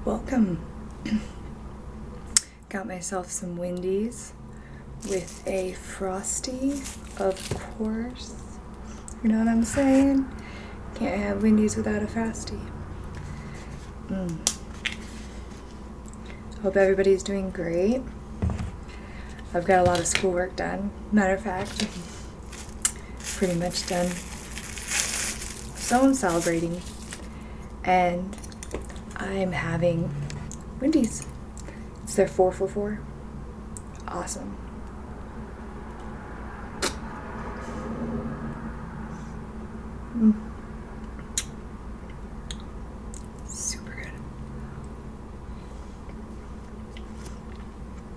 Welcome. Got myself some Wendy's with a frosty, of course. You know what I'm saying? Can't have Wendy's without a frosty. Hope everybody's doing great. I've got a lot of schoolwork done. Matter of fact, pretty much done. So I'm celebrating, and I'm having Wendy's. It's their 4 for $4. Awesome. Super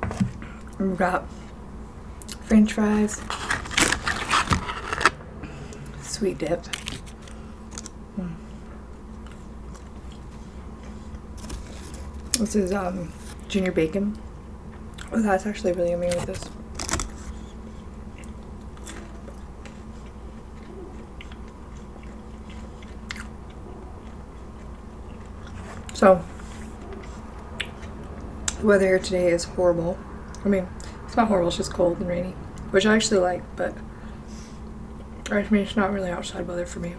good. We've got French fries, sweet dip. This is junior bacon. Oh, that's actually really yummy with this. So, the weather here today is horrible. I mean, it's not horrible, it's just cold and rainy, which I actually like, but I mean, it's not really outside weather for me.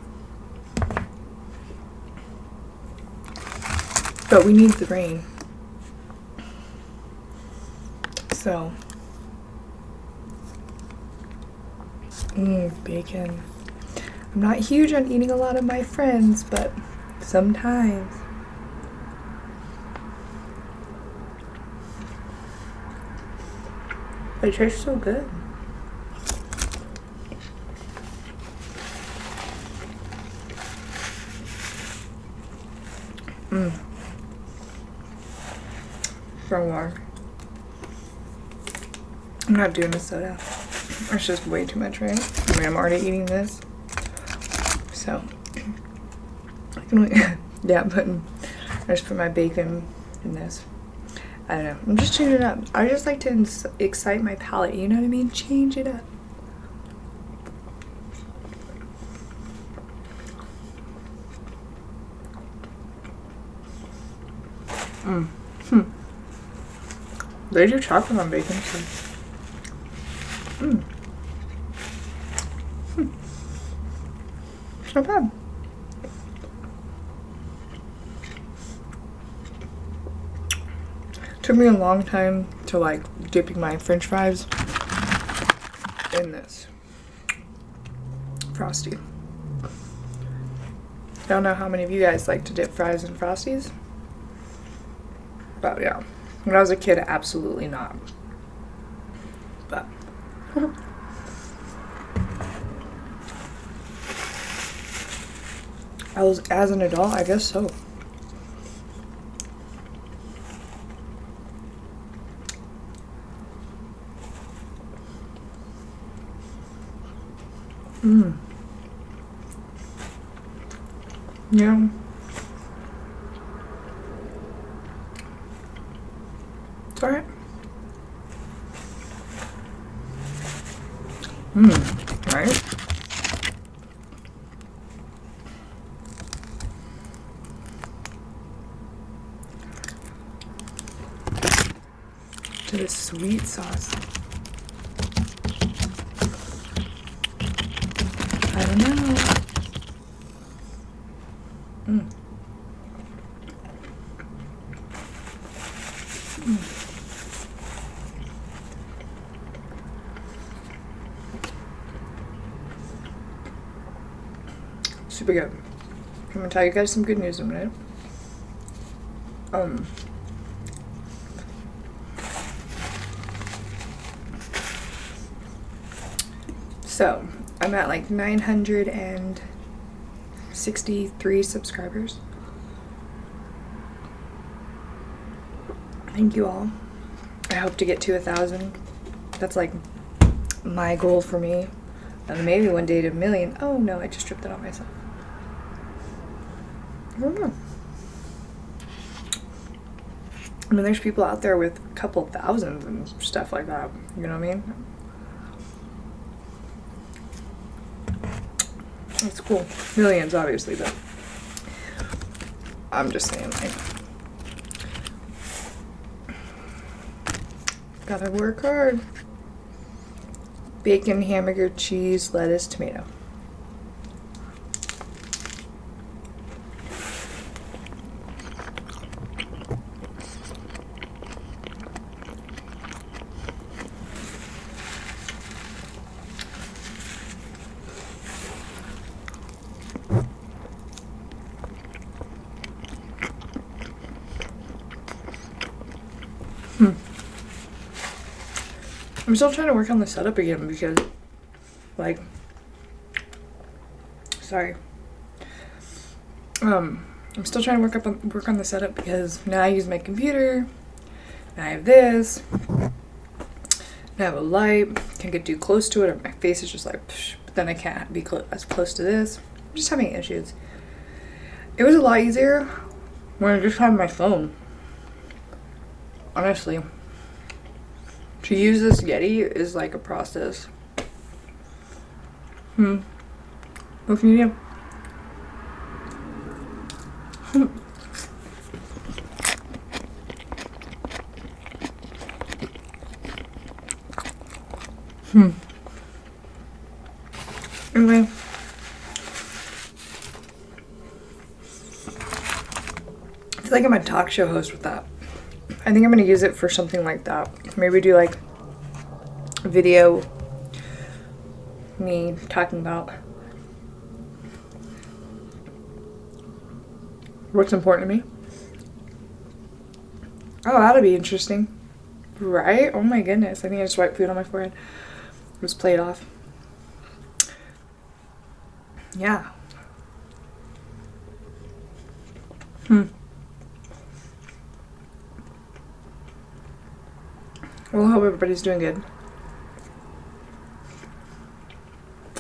But we need the rain. So, bacon. I'm not huge on eating a lot of my friends, but sometimes. It tastes so good. Strong water. I'm not doing the soda. It's just way too much, right? I mean, I'm already eating this. So, I can only, yeah, I just put my bacon in this. I don't know. I'm just changing it up. I just like to excite my palate. You know what I mean? Change it up. They do chocolate on bacon too. It's not bad. Took me a long time to like dipping my French fries in this frosty. I don't know how many of you guys like to dip fries in frosties, but yeah, when I was a kid, absolutely not. But as an adult, I guess so. Yeah. It's alright. Right? To the sweet sauce. I don't know. Super good. I'm gonna tell you guys some good news in a minute. So I'm at like 963 subscribers. Thank you all. I hope to get to 1,000. That's like my goal for me. And maybe one day to 1 million. Oh no, I just tripped it on myself. I don't know. I mean, there's people out there with a couple thousands and stuff like that. You know what I mean? It's cool. Millions, obviously, but I'm just saying, like, Gotta work hard. Bacon, hamburger, cheese, lettuce, tomato. I'm still trying to work on the setup again because, like, sorry. I'm still trying to work on the setup because now I use my computer. And I have this. And I have a light. Can't get too close to it, or my face is just like, psh, but then I can't be as close to this. I'm just having issues. It was a lot easier when I just had my phone. Honestly. To use this Yeti is like a process. What can you do? Anyway. I feel like I'm a talk show host with that. I think I'm gonna use it for something like that. Maybe do like a video, me talking about what's important to me. Oh, that'll be interesting. Right? Oh my goodness. I think I just wiped food on my forehead. It was played off. Yeah. Well, I hope everybody's doing good.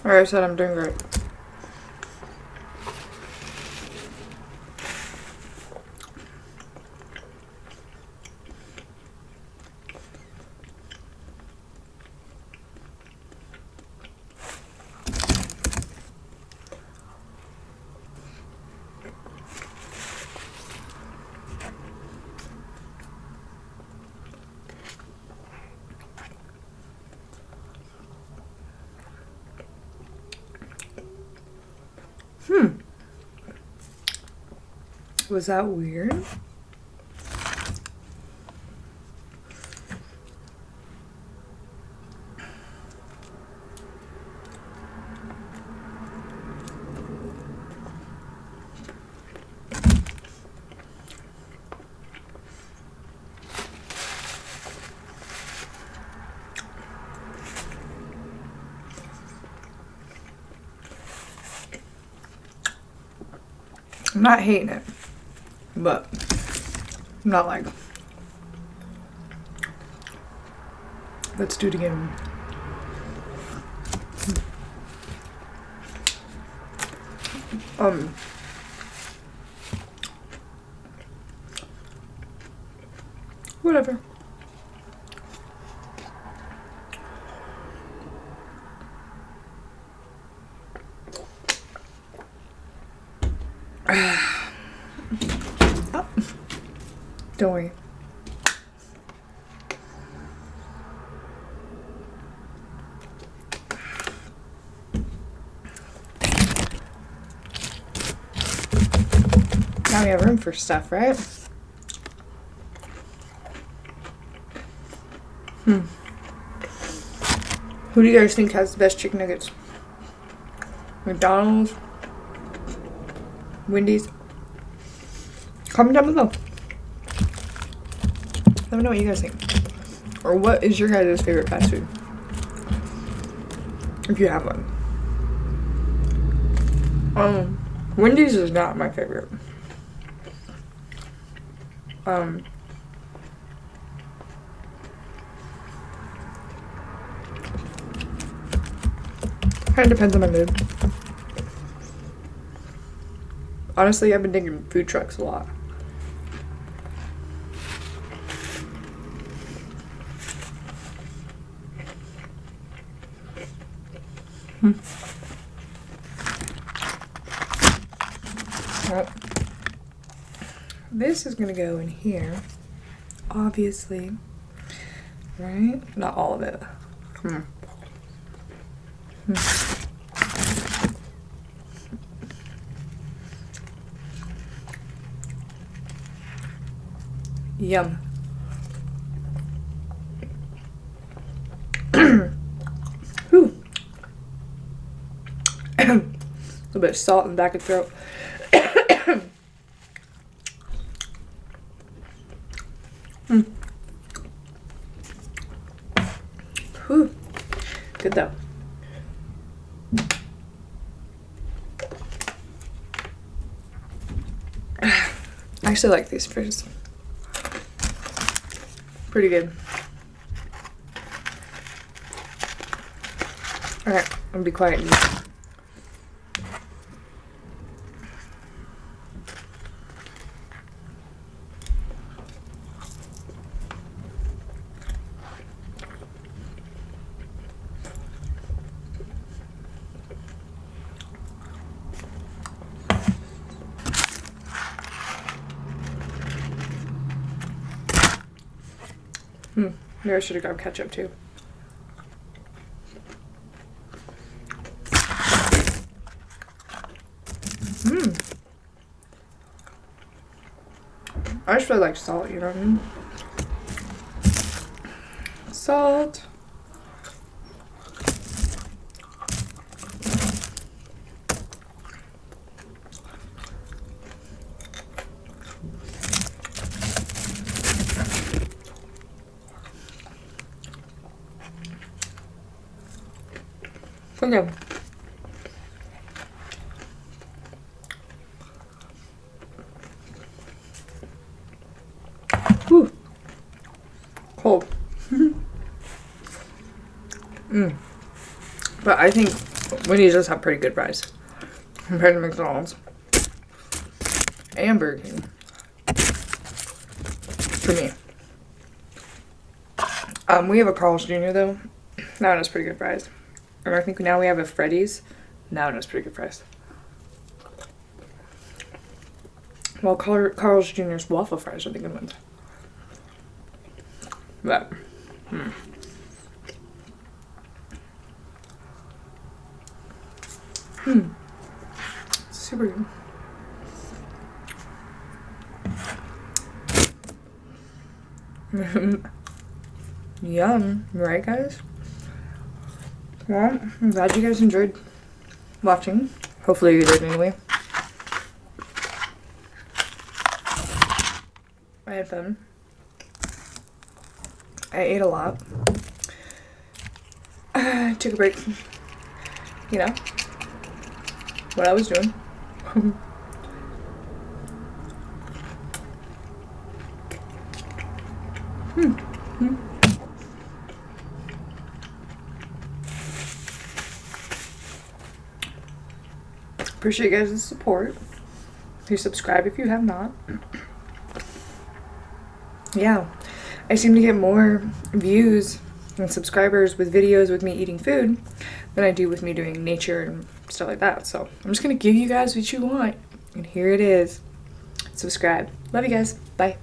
Like I said, I'm doing great. Was that weird? I'm not hating it, but I'm not like, let's do it again. Whatever. Oh. Don't worry. Now we have room for stuff, right? Who do you guys think has the best chicken nuggets? McDonald's? Wendy's? Comment down below. Let me know what you guys think. Or what is your guys' favorite fast food? If you have one. Wendy's is not my favorite. Kind of depends on my mood. Honestly, I've been thinking food trucks a lot. Well, this is gonna go in here, obviously. Right? Not all of it. Yum. Whew. A little bit of salt in the back of the throat. Whew. Good though. I actually like these fries. Pretty good. Alright, I'm gonna be quiet. Maybe I should have grabbed ketchup too. I just really like salt, you know what I mean? Salt. Okay. Whew. Cold. But I think Wendy's does have pretty good fries compared to McDonald's and Burger King. For me. We have a Carl's Jr. though. That one has pretty good fries. And I think now we have a Freddy's. That one has pretty good fries. Well, Carl's Jr.'s waffle fries are the good ones. But, super good. Yum, right guys? Well, I'm glad you guys enjoyed watching. Hopefully you did anyway. I had fun. I ate a lot. Took a break. You know, what I was doing. Appreciate you guys' support. Please subscribe if you have not. Yeah, I seem to get more views and subscribers with videos with me eating food than I do with me doing nature and stuff like that. So I'm just gonna give you guys what you want, and here it is. Subscribe. Love you guys. Bye.